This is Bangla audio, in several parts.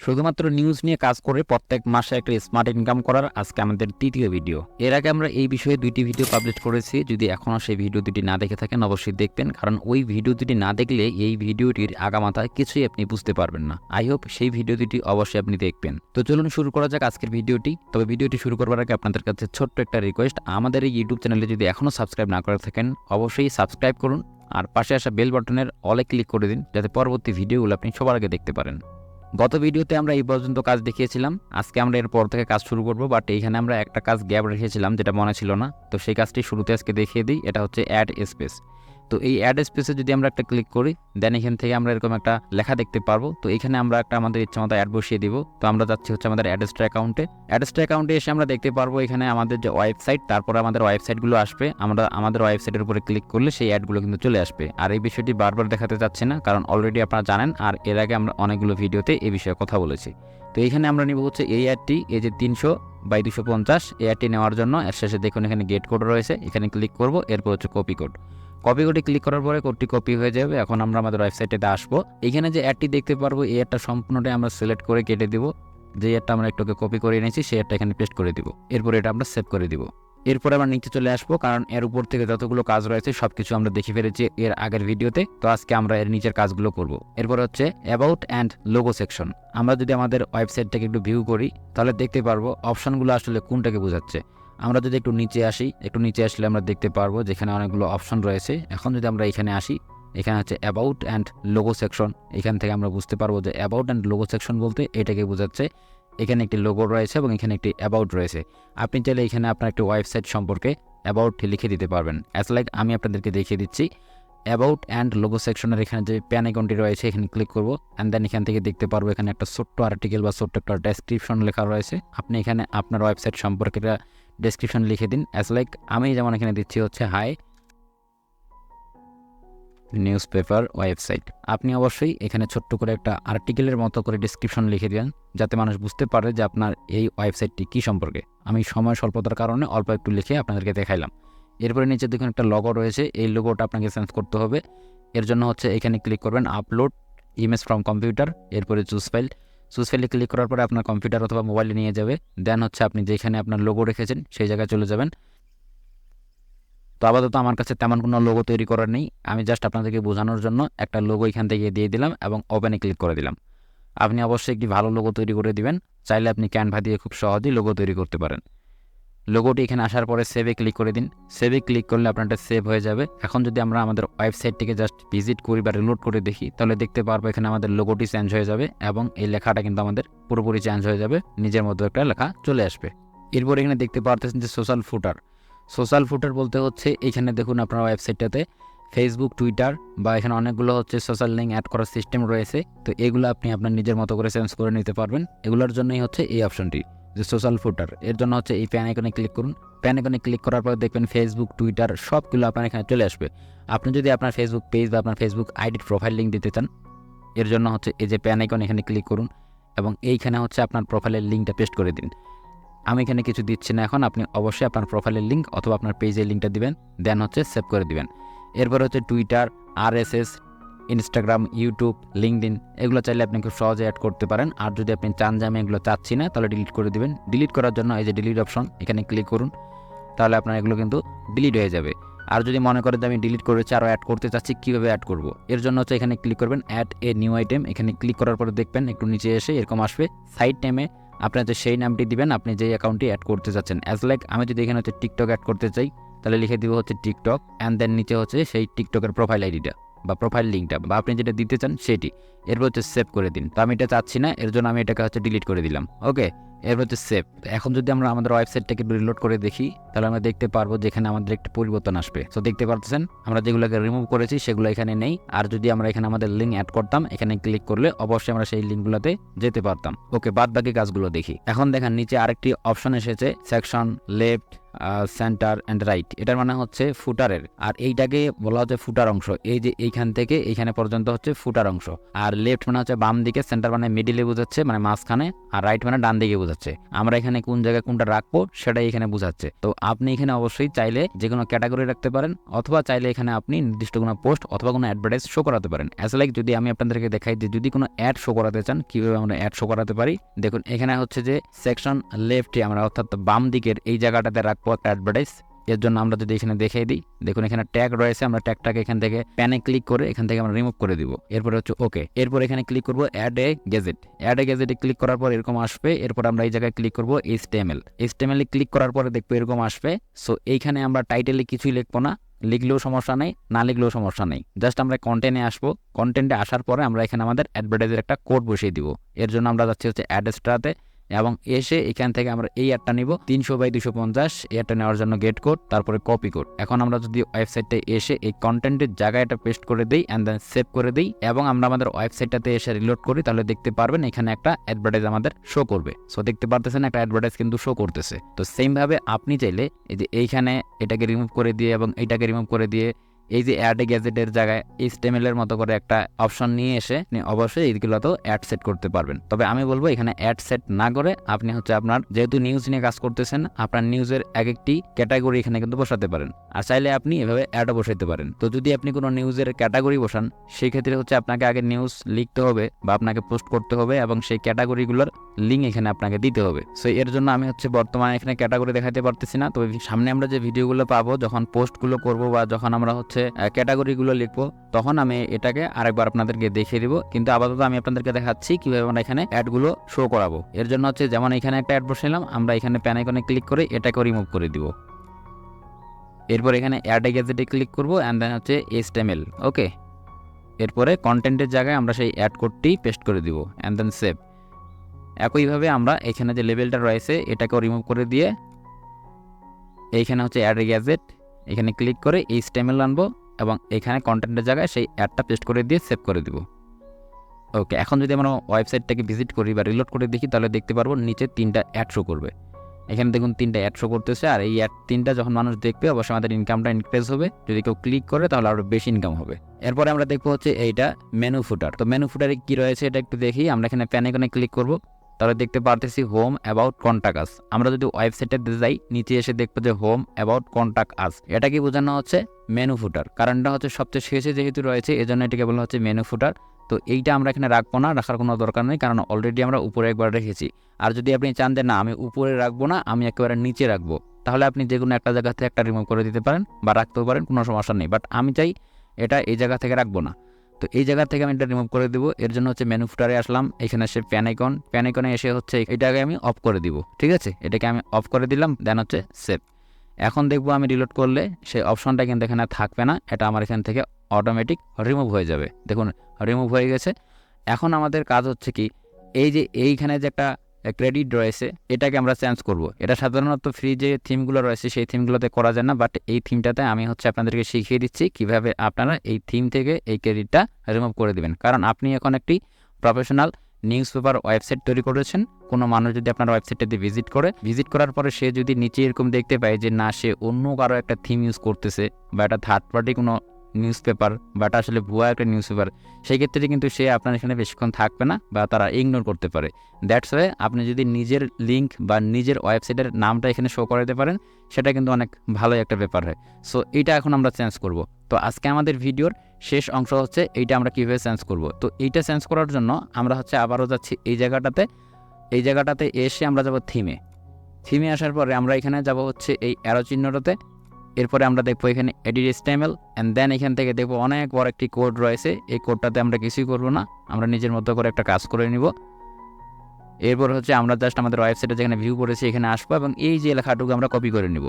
শুধুমাত্র নিউজ নিয়ে কাজ করে প্রত্যেক মাসে একটা স্মার্ট ইনকাম করার আজকে আমাদের তৃতীয় ভিডিও। এর আগে আমরা এই বিষয়ে 2টি ভিডিও পাবলিশ করেছি। যদি এখনও সেই ভিডিও দুটি না দেখে থাকেন অবশ্যই দেখবেন, কারণ ওই ভিডিও দুটি না দেখলে এই ভিডিওটির আগামাথায় কিছুই আপনি বুঝতে পারবেন না। আই হোপ সেই ভিডিও দুটি অবশ্যই আপনি দেখবেন। তো চলুন শুরু করা যাক আজকের ভিডিওটি। তবে ভিডিওটি শুরু করবার আগে আপনাদের কাছে ছোট্ট একটা রিকোয়েস্ট, আমাদের এই ইউটিউব চ্যানেলে যদি এখনও সাবস্ক্রাইব না করে থাকেন অবশ্যই সাবস্ক্রাইব করুন, আর পাশে আসা বেল বাটনের অলে ক্লিক করে দিন যাতে পরবর্তী ভিডিওগুলো আপনি সবার আগে দেখতে পারেন। গত ভিডিওতে আমরা এই পর্যন্ত কাজ দেখিয়েছিলাম, আজকে আমরা এরপর থেকে কাজ শুরু করব। বাট এইখানে আমরা একটা কাজ গ্যাপ রেখেছিলাম যেটা মনে ছিল না, তো সেই কাজটি শুরুতে আজকে দেখিয়ে দিই। এটা হচ্ছে অ্যাড স্পেস। তো এই অ্যাড স্পেসে যদি আমরা একটা ক্লিক করি, দেন এখান থেকে আমরা এরকম একটা লেখা দেখতে পারবো। তো এখানে আমরা একটা আমাদের ইচ্ছা মতো অ্যাড বসিয়ে দিব। তো আমরা যাচ্ছি হচ্ছে আমাদের অ্যাডস্টার অ্যাকাউন্টে। অ্যাডস্টার অ্যাকাউন্টে এসে আমরা দেখতে পারবো এখানে আমাদের যে ওয়েবসাইট, তারপরে আমাদের ওয়েবসাইটগুলো আসবে। আমরা আমাদের ওয়েবসাইটের উপরে ক্লিক করলে সেই অ্যাডগুলো কিন্তু চলে আসবে। আর এই বিষয়টি বারবার দেখাতে চাচ্ছি না, কারণ অলরেডি আপনারা জানেন, আর এর আগে আমরা অনেকগুলো ভিডিওতে এই বিষয়ে কথা বলেছি। তো এইখানে আমরা নিব হচ্ছে এই অ্যাডটি, এই যে 300/250 এই অ্যাডটি নেওয়ার জন্য এর শেষে দেখুন এখানে গেট কোড রয়েছে, এখানে ক্লিক করব। এরপর হচ্ছে কপি কোড। কপি কোডে ক্লিক করার পরে কোডটি কপি হয়ে যাবে। এখন আমরা আমাদের ওয়েবসাইটেতে আসবো। এখানে যে অ্যাডটি দেখতে পারবো এই অ্যাডটা সম্পূর্ণটাই আমরা সিলেক্ট করে কেটে দিব। যে অ্যাডটা আমরা একটুকে কপি করে এনেছি সেই অ্যাডটা এখানে পেস্ট করে দিব। এরপর এটা আমরা সেভ করে দিব। এরপরে আমরা নিচে চলে আসবো, কারণ এর উপর থেকে যতগুলো কাজ রয়েছে সবকিছু আমরা দেখে ফেলেছি এর আগের ভিডিওতে। তো আজকে আমরা এর নিচের কাজগুলো করব। এরপর হচ্ছে অ্যাবাউট অ্যান্ড লোগো সেকশন। আমরা যদি আমাদের ওয়েবসাইটটাকে একটু ভিউ করি তাহলে দেখতে পারবো অপশনগুলো আসলে কোনটাকে বোঝাচ্ছে। আমরা যদি একটু নিচে আসি, একটু নিচে আসলে আমরা দেখতে পারবো যেখানে অনেকগুলো অপশন রয়েছে। এখন যদি আমরা এখানে আসি, এখানে হচ্ছে অ্যাবাউট অ্যান্ড লোগো সেকশন। এখান থেকে আমরা বুঝতে পারবো যে অ্যাবাউট অ্যান্ড লোগো সেকশন বলতে এটাকে বোঝাচ্ছে। এখানে একটি লোগো রয়েছে এবং এখানে একটি অ্যাবাউট রয়েছে। আপনি চাইলে এখানে আপনার একটি ওয়েবসাইট সম্পর্কে অ্যাবাউট লিখে দিতে পারবেন। অ্যাজ লাইক আমি আপনাদেরকে দেখিয়ে দিচ্ছি। অ্যাবাউট অ্যান্ড লোগো সেকশনের এখানে যে প্যান আইকনটি রয়েছে এখানে ক্লিক করব। অ্যান্ড দেন এখান থেকে দেখতে পারবো এখানে একটা ছোট্ট আর্টিকেল বা ছোট্ট একটা ডেসক্রিপশন লেখা রয়েছে। আপনি এখানে আপনার ওয়েবসাইট সম্পর্কে ডেসক্রিপশন লিখে দিন। অ্যাজ লাইক আমি যেমন এখানে দিচ্ছি হচ্ছে হাই নিউজ পেপার ওয়েবসাইট। আপনি অবশ্যই এখানে ছোট্ট করে একটা আর্টিকেলের মতো করে ডেসক্রিপশন লিখে দেন, যাতে মানুষ বুঝতে পারে যে আপনার এই ওয়েবসাইটটি কী সম্পর্কে। আমি সময় স্বল্পতার কারণে অল্প একটু লিখে আপনাদেরকে দেখাইলাম। এরপরে নিচে দেখুন একটা লোগো রয়েছে, এই লোগোটা আপনাকে চেঞ্জ করতে হবে। এর জন্য হচ্ছে এখানে ক্লিক করবেন আপলোড ইমেজ ফ্রম কম্পিউটার। এরপরে চুজ ফাইলে ক্লিক করার পরে আপনার কম্পিউটার অথবা মোবাইলে নিয়ে যাবে। দেন হচ্ছে আপনি যেখানে আপনার লোগো রেখেছেন সেই জায়গায় চলে যাবেন। তো আপাতত আমার কাছে তেমন কোনো লোগো তৈরি করার নেই, আমি জাস্ট আপনাদেরকে বোঝানোর জন্য একটা লোগো এখান থেকে দিয়ে দিলাম এবং ওপেনে ক্লিক করে দিলাম। আপনি অবশ্যই একটি ভালো লোগো তৈরি করে দিবেন। চাইলে আপনি ক্যানভা দিয়ে খুব সহজেই লোগো তৈরি করতে পারেন। লোগোটি এখানে আসার পরে সেভে ক্লিক করে দিন। সেভে ক্লিক করলে আপনারটা সেভ হয়ে যাবে। এখন যদি আমরা আমাদের ওয়েবসাইটটিকে জাস্ট ভিজিট করি বা রিলোড করে দেখি, তাহলে দেখতে পারবো এখানে আমাদের লোগোটি চেঞ্জ হয়ে যাবে এবং এই লেখাটা কিন্তু আমাদের পুরোপুরি চেঞ্জ হয়ে যাবে, নিজের মতো একটা লেখা চলে আসবে। এরপর এখানে দেখতে পারতেছেন যে সোশ্যাল ফুটার বলতে হচ্ছে এখানে দেখুন আপনার ওয়েবসাইটটাতে ফেসবুক, টুইটার বা এখানে অনেকগুলো হচ্ছে সোশ্যাল লিঙ্ক অ্যাড করার সিস্টেম রয়েছে। তো এগুলো আপনি আপনার নিজের মতো করে চেঞ্জ করে নিতে পারবেন। এগুলোর জন্যই হচ্ছে এই অপশনটি যে সোশ্যাল ফুটার। এর জন্য হচ্ছে এই প্যান আইকনে ক্লিক করুন। প্যান আইকনে ক্লিক করার পর দেখবেন ফেসবুক, টুইটার সবগুলো আপনার এখানে চলে আসবে। আপনি যদি আপনার ফেসবুক পেজ বা আপনার ফেসবুক আইডির প্রোফাইল লিঙ্ক দিতে চান, এর জন্য হচ্ছে এই যে প্যান আইকন এখানে ক্লিক করুন এবং এইখানে হচ্ছে আপনার প্রোফাইলের লিঙ্কটা পেস্ট করে দিন। আমি এখানে কিছু দিচ্ছি না এখন, আপনি অবশ্যই আপনার প্রোফাইলের লিঙ্ক অথবা আপনার পেজের লিঙ্কটা দিবেন, দেন হচ্ছে সেভ করে দিবেন। এরপর হচ্ছে Twitter, RSS, Instagram, YouTube, LinkedIn এগুলো চাইলে আপনি খুব সহজে অ্যাড করতে পারেন। আর যদি আপনি চান যে আমি এগুলো চাচ্ছি না তাহলে ডিলিট করে দিবেন। ডিলিট করার জন্য এই যে ডিলিট অপশন এখানে ক্লিক করুন, তাহলে আপনার এগুলো কিন্তু ডিলিট হয়ে যাবে। আর যদি মনে করেন যে আমি ডিলিট করেছি আরও অ্যাড করতে চাচ্ছি, কীভাবে অ্যাড করব, এর জন্য হচ্ছে এখানে ক্লিক করবেন অ্যাড এ নিউ আইটেম। এখানে ক্লিক করার পরে দেখবেন একটু নিচে এসে এরকম আসবে, সাইট নেমে আপনার যে সেই নামটি দিবেন আপনি যেই অ্যাকাউন্টটি অ্যাড করতে চাচ্ছেন। অ্যাজ লাইক আমি যদি এখানে হচ্ছে টিকটক অ্যাড করতে চাই তাহলে লিখে দিব হচ্ছে টিকটক, অ্যান্ড দেন নিচে হচ্ছে সেই টিকটকের প্রোফাইল আইডিটা বা প্রোফাইল লিঙ্কটা বা আপনি যেটা দিতে চান সেটি। এরপর হচ্ছে সেভ করে দিন। তো আমি এটা চাচ্ছি না, এর জন্য আমি এটাকে হচ্ছে ডিলিট করে দিলাম। ওকে, এরপর হচ্ছে সেভ। এখন যদি আমরা আমাদের ওয়েবসাইটটাকে রিলোড করে দেখি তাহলে আমরা দেখতে পারবো যেখানে আমাদের একটি পরিবর্তন আসবে। তো দেখতে পাচ্ছেন আমরা যেগুলোকে রিমুভ করেছি সেগুলো এখানে নেই। আর যদি আমরা এখানে আমাদের লিঙ্ক অ্যাড করতাম, এখানে ক্লিক করলে অবশ্যই আমরা সেই লিঙ্কগুলোতে যেতে পারতাম। ওকে, বাদ বাকি কাজগুলো দেখি। এখন দেখেন নিচে আরেকটি অপশন এসেছে section left centre and right, এটার মানে হচ্ছে ফুটারের, আর এইটাকে বলা হচ্ছে ফুটার অংশ। এই যে এইখান থেকে এইখানে পর্যন্ত হচ্ছে ফুটার অংশ। আর লেফট মানে হচ্ছে বাম দিকে, সেন্টার মানে মিডিলে বোঝাচ্ছে, মানে মাঝখানে, আর রাইট মানে ডান দিকে বোঝাচ্ছে। আমরা এখানে কোন জায়গায় কোনটা রাখবো সেটাই এখানে বোঝাচ্ছে। তো আপনি এখানে অবশ্যই চাইলে যে কোনো ক্যাটাগরি রাখতে পারেন, অথবা চাইলে এখানে আপনি নির্দিষ্ট কোনো পোস্ট অথবা কোনো অ্যাডভার্টাইজ শো করাতে পারেন। অ্যাজ লাইক যদি আমি আপনাদেরকে দেখাই যে যদি কোনো অ্যাড শো করাতে চান, কিভাবে আমরা অ্যাড শো করাতে পারি, দেখুন এখানে হচ্ছে যে সেকশন লেফটে আমরা অর্থাৎ বাম দিকের এই জায়গাটাতে রাখবো একটা অ্যাডভার্টাইজ। এর জন্য আমরা যদি এখানে দেখিয়ে দিই, দেখুন এখানে ট্যাগ রয়েছে, আমরা ট্যাগটাকে এখান থেকে প্যানে ক্লিক করে এখান থেকে আমরা রিমুভ করে দিব। এরপরে হচ্ছে ওকে, এরপর এখানে ক্লিক করবো add a gadget. Add a গেজেটে ক্লিক করার পর এরকম আসবে। এরপর আমরা এই জায়গায় ক্লিক করবো HTML। HTML এ ক্লিক করার পরে দেখবো এরকম আসবে। সো এইখানে আমরা টাইটেলে কিছুই লিখবো না, লিখলেও সমস্যা নেই, না লিখলেও সমস্যা নেই, জাস্ট আমরা কন্টেন্টে আসবো। কন্টেন্টে আসার পরে আমরা এখানে আমাদের অ্যাডভার্টাইজের একটা কোড বসিয়ে দিব। এর জন্য আমরা যাচ্ছি হচ্ছে অ্যাডস্টাতে, এবং এসে এখান থেকে আমরা এই অ্যাডটা নিব 300/250। এই অ্যাডটা নেওয়ার জন্য গেট কোড, তারপরে কপি কোড। এখন আমরা যদি ওয়েবসাইটে এসে এই কন্টেন্টের জায়গায় এটা পেস্ট করে দিই অ্যান্ড দেন সেভ করে দিই, এবং আমরা আমাদের ওয়েবসাইটটাতে এসে রিলোড করি, তাহলে দেখতে পারবেন এখানে একটা অ্যাডভার্টাইজ আমাদের শো করবে। সো দেখতে পারতেছেন একটা অ্যাডভার্টাইজ কিন্তু শো করতেছে। তো সেম ভাবে আপনি চাইলে এই যে এইখানে এটাকে রিমুভ করে দিয়ে এবং এইটাকে রিমুভ করে দিয়ে এই যে অ্যাড গ্যাজেটের জায়গায় HTML এর মতো করে একটা অপশন নিয়ে এসে অবশ্যই এইগুলোতেও অ্যাড সেট করতে পারবেন। তবে আমি বলবো এখানে অ্যাড সেট না করে আপনি হচ্ছে আপনার যেহেতু নিউজ নিয়ে কাজ করতেছেন, আপনার নিউজের এক একটি ক্যাটাগরি এখানে কিন্তু বসাতে পারেন, আর চাইলে আপনি এভাবে অ্যাডও বসাতে পারেন। তো যদি আপনি কোনো নিউজের ক্যাটাগরি বসান, সেই ক্ষেত্রে হচ্ছে আপনাকে আগে নিউজ লিখতে হবে বা আপনাকে পোস্ট করতে হবে, এবং সেই ক্যাটাগরিগুলোর লিঙ্ক এখানে আপনাকে দিতে হবে। সো এর জন্য আমি হচ্ছে বর্তমানে এখানে ক্যাটাগরি দেখাতে পারতেছি না। তবে সামনে আমরা যে ভিডিওগুলো পাবো, যখন পোস্টগুলো করবো বা যখন আমরা হচ্ছে ক্যাটাগরিগুলো লিখবো, তখন আমি এটাকে আরেকবার আপনাদেরকে দেখিয়ে দিব। কিন্তু আপাতত আমি আপনাদেরকে দেখাচ্ছি কিভাবে আমরা এখানে অ্যাডগুলো শো করাবো। এর জন্য হচ্ছে যেমন এখানে একটা অ্যাড বসাইলাম, আমরা এখানে প্যান আইকনে ক্লিক করে এটাকে রিমুভ করে দিব। এরপর এখানে অ্যাড গ্যাজেটে ক্লিক করবো অ্যান্ড দেন হচ্ছে HTML। ওকে, এরপরে কন্টেন্টের জায়গায় আমরা সেই অ্যাড কোডটি পেস্ট করে দিব অ্যান্ড দেন সেভ। একইভাবে আমরা এখানে যে লেবেলটা রয়েছে এটাকেও রিমুভ করে দিয়ে এইখানে হচ্ছে অ্যাড গ্যাজেট, এখানে ক্লিক করে HTML আনবো এবং এখানে কন্টেন্টের জায়গায় সেই অ্যাডটা পেস্ট করে দিয়ে সেভ করে দিব। ওকে, এখন যদি আমরা ওয়েবসাইটটাকে ভিজিট করি বা রিলোড করে দেখি, তাহলে দেখতে পারবো নিচে 3টা অ্যাড শো করবে। এখানে দেখুন 3টা অ্যাড শো করতেছে, আর এই অ্যাড 3টা যখন মানুষ দেখবে অবশ্যই আমাদের ইনকামটা ইনক্রিজ হবে। যদি কেউ ক্লিক করে তাহলে আরও বেশি ইনকাম হবে। এরপরে আমরা দেখবো হচ্ছে এইটা মেনু ফুটার। তো মেনু ফুটারে কি রয়েছে এটা একটু দেখি। আমরা এখানে প্যান আইকনে ক্লিক করব, তাহলে দেখতে পারতেছি হোম অ্যাবাউট কন্টাক্ট আস। আমরা যদি ওয়েবসাইটে যাই, নিচে এসে দেখবো যে হোম অ্যাবাউট কন্টাক্ট আস। এটা কি বোঝানো হচ্ছে? মেনু ফুটার। কারণটা হচ্ছে সবচেয়ে শেষে যেহেতু রয়েছে, এজন্য এটাকে বলা হচ্ছে মেনু ফুটার। তো এইটা আমরা এখানে রাখবো না, রাখার কোনো দরকার নেই, কারণ অলরেডি আমরা উপরে একবার রেখেছি। আর যদি আপনি চান যে না আমি উপরে রাখবো না, আমি একেবারে নিচে রাখবো, তাহলে আপনি যে কোনো একটা জায়গা থেকে একটা রিমুভ করে দিতে পারেন বা রাখতেও পারেন, কোনো সমস্যা নেই। বাট আমি চাই এটা এই জায়গা থেকে রাখবো না, তো এই জায়গা থেকে আমি এটা রিমুভ করে দিব। এর জন্য হচ্ছে মেনু ফুটারে আসলাম, এখানে এসে প্যান আইকনে এসে হচ্ছে এটাকে আমি অফ করে দিব। ঠিক আছে, এটাকে আমি অফ করে দিলাম, দেন হচ্ছে সেভ। এখন দেখবো আমি রিলোড করলে সেই অপশনটা কিন্তু এখানে থাকবে না, এটা আমার এখান থেকে অটোমেটিক রিমুভ হয়ে যাবে। দেখুন রিমুভ হয়ে গেছে। এখন আমাদের কাজ হচ্ছে কি, এই যে এইখানে যে একটা ক্রেডিট রয়েছে এটাকে আমরা চেঞ্জ করব। এটা সাধারণত ফ্রি যে থিমগুলো রয়েছে সেই থিমগুলোতে করা যায় না, বাট এই থিমটাতে আমি হচ্ছে আপনাদেরকে শিখিয়ে দিচ্ছি কিভাবে আপনারা এই থিম থেকে এই ক্রেডিটটা রিমুভ করে দিবেন। কারণ আপনি এখন একটি প্রফেশনাল নিউজ পেপার ওয়েবসাইট তৈরি করেছেন। কোনো মানুষ যদি আপনার ওয়েবসাইটটাতে ভিজিট করার পরে সে যদি নিচে এরকম দেখতে পায় যে না সে অন্য কারো একটা থিম ইউজ করতেছে, বা এটা থার্ড পার্টি কোনো নিউজ পেপার, বা এটা আসলে ভুয়া একটা নিউজ পেপার, সেই ক্ষেত্রে কিন্তু সে আপনার এখানে বেশিক্ষণ থাকবে না বা তারা ইগনোর করতে পারে। দ্যাটস ওয়ে আপনি যদি নিজের লিঙ্ক বা নিজের ওয়েবসাইটের নামটা এখানে শো করাতে পারেন, সেটা কিন্তু অনেক ভালোই একটা ব্যাপার হয়। সো এইটা এখন আমরা চেঞ্জ করব। তো আজকে আমাদের ভিডিওর শেষ অংশ হচ্ছে এইটা আমরা কীভাবে চেঞ্জ করব। তো এইটা চেঞ্জ করার জন্য আমরা হচ্ছে আবারও যাচ্ছি এই জায়গাটাতে এসে আমরা যাব থিমে আসার পরে আমরা এখানে যাব হচ্ছে এই অ্যারো চিহ্নটাতে। এরপরে আমরা দেখবো এখানে এডিট HTML অ্যান্ড দেন এখান থেকে দেখবো অনেক বড় একটি কোড রয়েছে। এই কোডটাতে আমরা কিছুই করবো না, আমরা নিজের মতো করে একটা কাজ করে নিব। এরপর হচ্ছে আমরা জাস্ট আমাদের ওয়েবসাইটে যেখানে ভিউ করেছি এখানে আসবো এবং এই যে লেখাটুকু আমরা কপি করে নিব।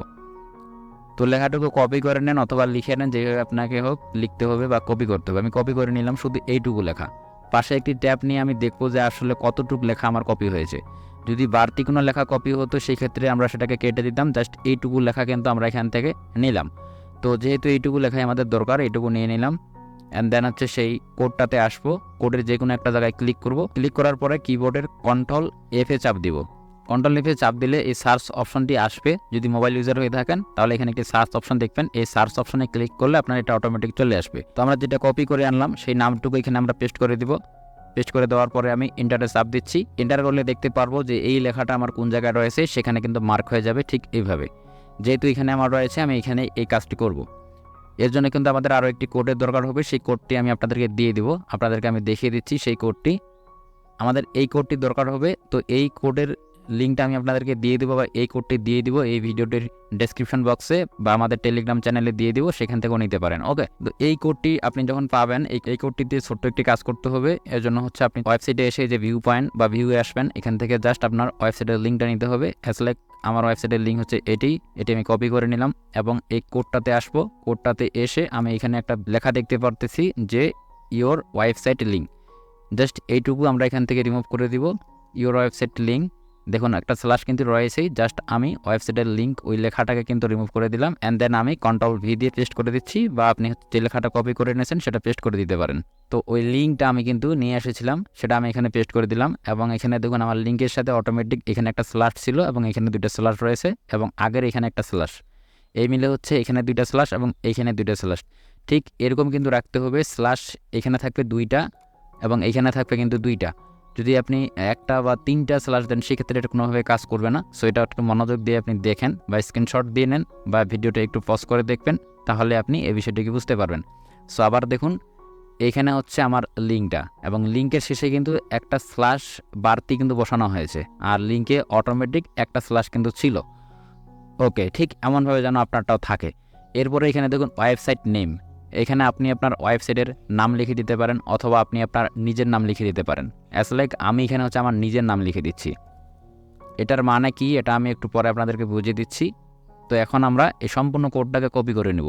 তো লেখাটুকু কপি করে নেন অথবা লিখে নেন, যেভাবে আপনাকে হোক লিখতে হবে বা কপি করতে হবে। আমি কপি করে নিলাম শুধু এইটুকু লেখা। পাশে একটি ট্যাব নিয়ে আমি দেখবো যে আসলে কতটুকু লেখা আমার কপি হয়েছে। যদি বাড়তি কোনো লেখা কপি হতো সেই ক্ষেত্রে আমরা সেটাকে কেটে দিতাম। জাস্ট এইটুকু লেখা কিন্তু আমরা এখান থেকে নিলাম। তো যেহেতু এইটুকু লেখাই আমাদের দরকার, এইটুকু নিয়ে নিলাম। অ্যান্ড দেন হচ্ছে সেই কোডটাতে আসবো, কোডের যে কোনো একটা জায়গায় ক্লিক করব। ক্লিক করার পরে কিবোর্ডের Ctrl F চাপ দিব। কন্ট্রোল F চাপ দিলে এই সার্চ অপশনটি আসবে। যদি মোবাইল ইউজার হয়ে থাকেন তাহলে এখানে একটি সার্চ অপশন দেখবেন, এই সার্চ অপশনে ক্লিক করলে আপনার এটা অটোমেটিক চলে আসবে। তো আমরা যেটা কপি করে আনলাম সেই নামটুকু এখানে আমরা পেস্ট করে দিব। পেস্ট করে দেওয়ার পরে আমি এন্টারে চাপ দিচ্ছি। এন্টার করলে দেখতে পারবো যে এই লেখাটা আমার কোন জায়গায় রয়েছে, সেখানে কিন্তু মার্ক হয়ে যাবে ঠিক এইভাবে। যেহেতু এখানে আমার রয়েছে আমি এখানে এই কাজটি করব। এর জন্য কিন্তু আমাদের আরও একটি কোডের দরকার হবে, সেই কোডটি আমি আপনাদেরকে দিয়ে দিব। আপনাদেরকে আমি দেখিয়ে দিচ্ছি সেই কোডটি। আমাদের এই কোডটি দরকার হবে, তো এই কোডের লিঙ্কটা আমি আপনাদেরকে দিয়ে দেবো বা এই কোডটি দিয়ে দিব এই ভিডিওটির ডেসক্রিপশন বক্সে বা আমাদের টেলিগ্রাম চ্যানেলে দিয়ে দিব, সেখান থেকেও নিতে পারেন। ওকে, তো এই কোডটি আপনি যখন পাবেন এই কোডটি দিয়ে ছোট্ট একটি কাজ করতে হবে। এর জন্য হচ্ছে আপনি ওয়েবসাইটে এসে যে ভিউ পয়েন্ট বা ভিউয়ে আসবেন, এখান থেকে জাস্ট আপনার ওয়েবসাইটের লিঙ্কটা নিতে হবে। লাইক আমার ওয়েবসাইটের লিঙ্ক হচ্ছে এটি আমি কপি করে নিলাম এবং এই কোডটাতে আসবো। কোডটাতে এসে আমি এখানে একটা লেখা দেখতে পারতেছি যে ইওর ওয়েবসাইট লিঙ্ক, জাস্ট এইটুকু আমরা এখান থেকে রিমুভ করে দিব। ইওর ওয়েবসাইট লিঙ্ক, দেখুন একটা স্ল্যাশ কিন্তু রয়েছেই, জাস্ট আমি ওয়েবসাইটের লিঙ্ক ওই লেখাটাকে কিন্তু রিমুভ করে দিলাম। অ্যান্ড দেন আমি কন্ট্রোল V দিয়ে পেস্ট করে দিচ্ছি, বা আপনি যে লেখাটা কপি করে নিয়েছেন সেটা পেস্ট করে দিতে পারেন। তো ওই লিঙ্কটা আমি কিন্তু নিয়ে এসেছিলাম, সেটা আমি এখানে পেস্ট করে দিলাম। এবং এখানে দেখুন আমার লিঙ্কের সাথে অটোমেটিক এখানে একটা স্ল্যাশ ছিল এবং এখানে দুইটা স্ল্যাশ রয়েছে এবং আগের এখানে একটা স্ল্যাশ, এই মিলে হচ্ছে এখানে দুইটা স্ল্যাশ এবং এইখানে দুইটা স্ল্যাশ। ঠিক এরকম কিন্তু রাখতে হবে, স্ল্যাশ এখানে থাকবে দুইটা এবং এইখানে থাকবে কিন্তু দুইটা। যদি আপনি একটা বা তিনটা স্ল্যাশ দেন সেক্ষেত্রে এটা কোনোভাবে কাজ করবে না। সো এটা একটু মনোযোগ দিয়ে আপনি দেখেন বা স্ক্রিনশট দিয়ে নেন বা ভিডিওটা একটু পজ করে দেখবেন, তাহলে আপনি এই বিষয়টিকে বুঝতে পারবেন। সো আবার দেখুন এইখানে হচ্ছে আমার লিঙ্কটা এবং লিঙ্কের শেষে কিন্তু একটা স্ল্যাশ বাড়তি কিন্তু বসানো হয়েছে, আর লিঙ্কে অটোমেটিক একটা স্ল্যাশ কিন্তু ছিল। ওকে, ঠিক এমনভাবে যেন আপনারটাও থাকে। এরপরে এখানে দেখুন ওয়েবসাইট নেম, এখানে আপনি আপনার ওয়েবসাইটের নাম লিখে দিতে পারেন অথবা আপনি আপনার নিজের নাম লিখে দিতে পারেন। লাইক আমি এখানে হচ্ছে আমার নিজের নাম লিখে দিচ্ছি। এটার মানে কি এটা আমি একটু পরে আপনাদেরকে বুঝিয়ে দিচ্ছি। তো এখন আমরা এই সম্পূর্ণ কোডটাকে কপি করে নেব।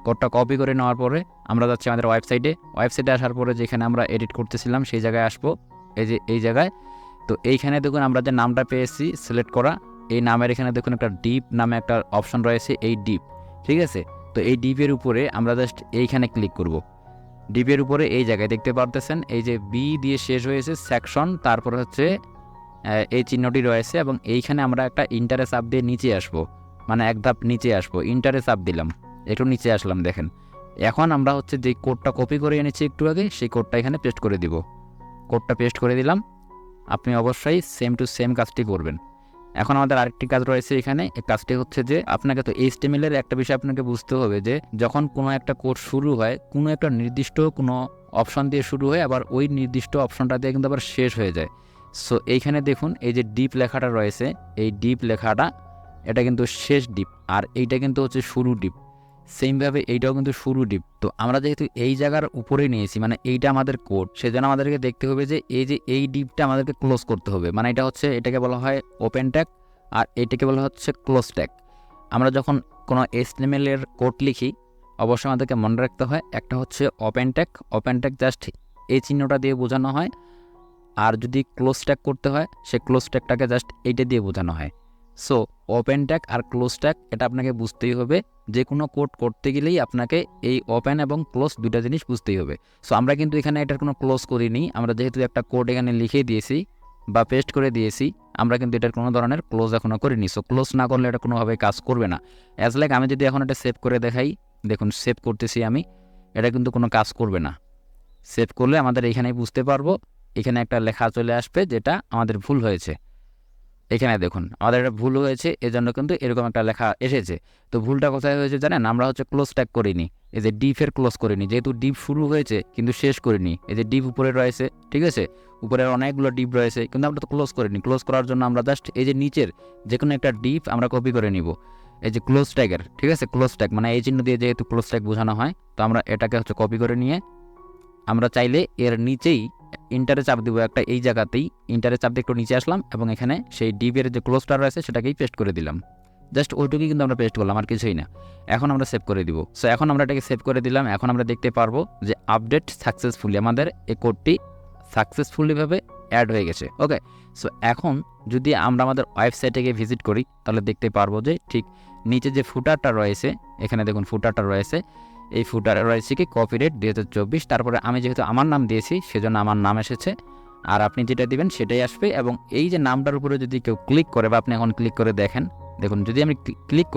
কোডটা কপি করে নেওয়ার পরে আমরা যাচ্ছি আমাদের ওয়েবসাইটে আসার পরে যেখানে আমরা এডিট করতেছিলাম সেই জায়গায় আসবো, এই যে এই জায়গায়। তো এইখানে দেখুন আমরা যে নামটা পেয়েছি সিলেক্ট করা, এই নামের এখানে দেখুন একটা ডিপ নামে একটা অপশন রয়েছে, এই ডিপ, ঠিক আছে। তো এই ডিপের উপরে আমরা জাস্ট এইখানে ক্লিক করব। ডিপের উপরে এই জায়গায় দেখতে পারতেছেন এই যে বি দিয়ে শেষ হয়েছে সেকশন, তারপরে হচ্ছে এই চিহ্নটি রয়েছে এবং এইখানে আমরা একটা ইন্টারে চাপ দিয়ে নিচে আসবো, মানে এক ধাপ নিচে আসবো। ইন্টারে চাপ দিলাম, একটু নিচে আসলাম, দেখেন। এখন আমরা হচ্ছে যে কোডটা কপি করে এনেছি একটু আগে, সেই কোডটা এখানে পেস্ট করে দিব। কোডটা পেস্ট করে দিলাম। আপনি অবশ্যই সেম টু সেম কাজটি করবেন। এখন আমাদের আরেকটি কাজ রয়েছে এখানে, এই কাজটি হচ্ছে যে আপনাকে তো HTML এর একটা বিষয় আপনাকে বুঝতে হবে যে যখন কোনো একটা কোড শুরু হয় কোনো একটা নির্দিষ্ট কোনো অপশন দিয়ে শুরু হয়, আবার ওই নির্দিষ্ট অপশনটা দিয়ে কিন্তু আবার শেষ হয়ে যায়। সো এইখানে দেখুন এই যে ডিপ লেখাটা রয়েছে, এই ডিপ লেখাটা এটা কিন্তু শেষ ডিপ, আর এইটা কিন্তু হচ্ছে শুরু ডিপ। সেমভাবে এইটাও কিন্তু শুরু ডিপ। তো আমরা যেহেতু এই জায়গার উপরে নিয়েছি, মানে এইটা আমাদের কোড, সেজন্য আমাদেরকে দেখতে হবে যে এই ডিপটা আমাদেরকে ক্লোজ করতে হবে। মানে এটা হচ্ছে, এটাকে বলা হয় ওপেন ট্যাগ আর এটাকে বলা হচ্ছে ক্লোজ ট্যাগ। আমরা যখন কোনো HTML এর কোড লিখি অবশ্যই আমাদেরকে মনে রাখতে হয়, একটা হচ্ছে ওপেন ট্যাগ জাস্ট এই চিহ্নটা দিয়ে বোঝানো হয়, আর যদি ক্লোজ ট্যাগ করতে হয় সে ক্লোজ ট্যাগটাকে জাস্ট এইটা দিয়ে বোঝানো হয়। সো ওপেন ট্যাগ আর ক্লোজ ট্যাগ এটা আপনাকে বুঝতেই হবে। যে কোনো কোড করতে গেলেই আপনাকে এই ওপেন এবং ক্লোজ দুইটা জিনিস বুঝতেই হবে। সো আমরা কিন্তু এখানে এটার কোনো ক্লোজ করিনি, আমরা যেহেতু একটা কোড এখানে লিখে দিয়েছি বা পেস্ট করে দিয়েছি, আমরা কিন্তু এটার কোনো ধরনের ক্লোজ এখনও করিনি। সো ক্লোজ না করলে এটা কোনোভাবে কাজ করবে না। লাইক আমি যদি এখন এটা সেভ করে দেখাই, দেখুন সেভ করতেছি আমি, এটা কিন্তু কোনো কাজ করবে না। সেভ করলে আমাদের এখানেই বুঝতে পারবো, এখানে একটা লেখা চলে আসবে যেটা আমাদের ভুল হয়েছে। এখানে দেখুন আমাদের এটা ভুল হয়েছে, এজন্য কিন্তু এরকম একটা লেখা এসেছে। তো ভুলটা কোথায় হয়েছে জানেন, আমরা হচ্ছে ক্লোজ ট্যাগ করিনি, এই যে ডিপের ক্লোজ করিনি। যেহেতু ডিপ শুরু হয়েছে কিন্তু শেষ করিনি, এই যে ডিপ উপরে রয়েছে, ঠিক আছে, উপরে অনেকগুলো ডিপ রয়েছে কিন্তু আমরা তো ক্লোজ করিনি। ক্লোজ করার জন্য আমরা জাস্ট এই যে নিচের যে কোনো একটা ডিপ আমরা কপি করে নিব, এই যে ক্লোজ ট্যাগের, ঠিক আছে, ক্লোজ ট্যাগ মানে এই চিহ্ন দিয়ে যেহেতু ক্লোজ ট্যাগ বোঝানো হয়, তো আমরা এটাকে হচ্ছে কপি করে নিয়ে আমরা চাইলে এর নিচেই ইন্টারে চাপ দিব একটা, এই জায়গাতেই ইন্টারে চাপ দিয়ে একটু নিচে আসলাম এবং এখানে সেই ডিপের যে ক্লোজটা রয়েছে সেটাকেই পেস্ট করে দিলাম। জাস্ট ওইটুকুই কিন্তু আমরা পেস্ট করলাম, আর কিছুই না। এখন আমরা সেভ করে দিব। সো এখন আমরা এটাকে সেভ করে দিলাম। এখন আমরা দেখতে পারবো যে আপডেট সাকসেসফুলি, আমাদের এই কোডটি সাকসেসফুলিভাবে অ্যাড হয়ে গেছে। ওকে, সো এখন যদি আমরা আমাদের ওয়েবসাইটে গিয়ে ভিজিট করি তাহলে দেখতে পারবো যে ঠিক নিচে যে ফুটারটা রয়েছে, এখানে দেখুন ফুটারটা রয়েছে, এই ফুটারে রয়েছে কি কপিরাইট 2024। তারপরে আমি যেহেতু আমার নাম দিয়েছি সেজন্য আমার নাম এসেছে, আর আপনি যেটা দিবেন সেটাই আসবে। এবং এই যে নামটার উপরে যদি কেউ ক্লিক করে বা আপনি এখন ক্লিক করে দেখেন, দেখুন যদি আমি ক্লিক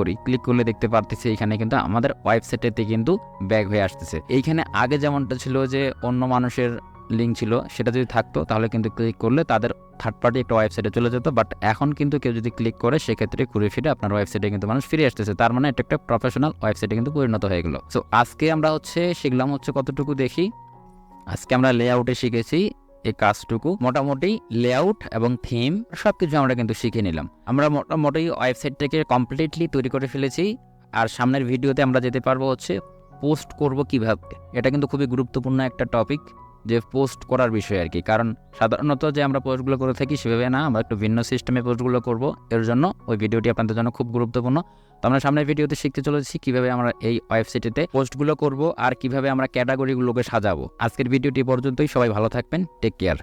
করলে দেখতে পারতেছি এখানে কিন্তু আমাদের ওয়েবসাইটেতে কিন্তু ব্যাক হয়ে আসতেছে। এইখানে আগে যেমনটা ছিল যে অন্য মানুষের লিঙ্ক ছিল, সেটা যদি থাকতো তাহলে কিন্তু ক্লিক করলে তাদের থার্ড পার্টি একটা ওয়েবসাইটে চলে যেত। বাট এখন কিন্তু কেউ যদি ক্লিক করে সেক্ষেত্রে ঘুরে ফিরে আপনার ওয়েবসাইটে কিন্তু মানুষ ফিরে আসতেছে, তার মানে এটা একটা প্রফেশনাল ওয়েবসাইটে কিন্তু পরিণত হয়ে গেল। সো আজকে আমরা শিখলাম কতটুকু দেখি। আজকে আমরা লেআউটে শিখেছি এই কাজটুকু, মোটামুটি লেআউট এবং থিম সবকিছু আমরা কিন্তু শিখে নিলাম। আমরা মোটামুটি ওয়েবসাইটটাকে কমপ্লিটলি তৈরি করে ফেলেছি। আর সামনের ভিডিওতে আমরা যেতে পারবো পোস্ট করব কিভাবে। এটা কিন্তু খুবই গুরুত্বপূর্ণ একটা টপিক, যে পোস্ট করার বিষয় আর কি। কারণ সাধারণত যে আমরা পোস্টগুলো করে থাকি সেভাবে না, আমরা একটু ভিন্ন সিস্টেমে পোস্টগুলো করব। এর জন্য ওই ভিডিওটি আপনাদের জন্য খুব গুরুত্বপূর্ণ। তো আমরা সামনের ভিডিওতে শিখতে চলেছি কিভাবে আমরা এই ওয়েবসাইটে পোস্টগুলো করব আর কিভাবে আমরা ক্যাটাগরিগুলোকে সাজাবো। আজকের ভিডিওটি পর্যন্তই, সবাই ভালো থাকবেন, টেক কেয়ার।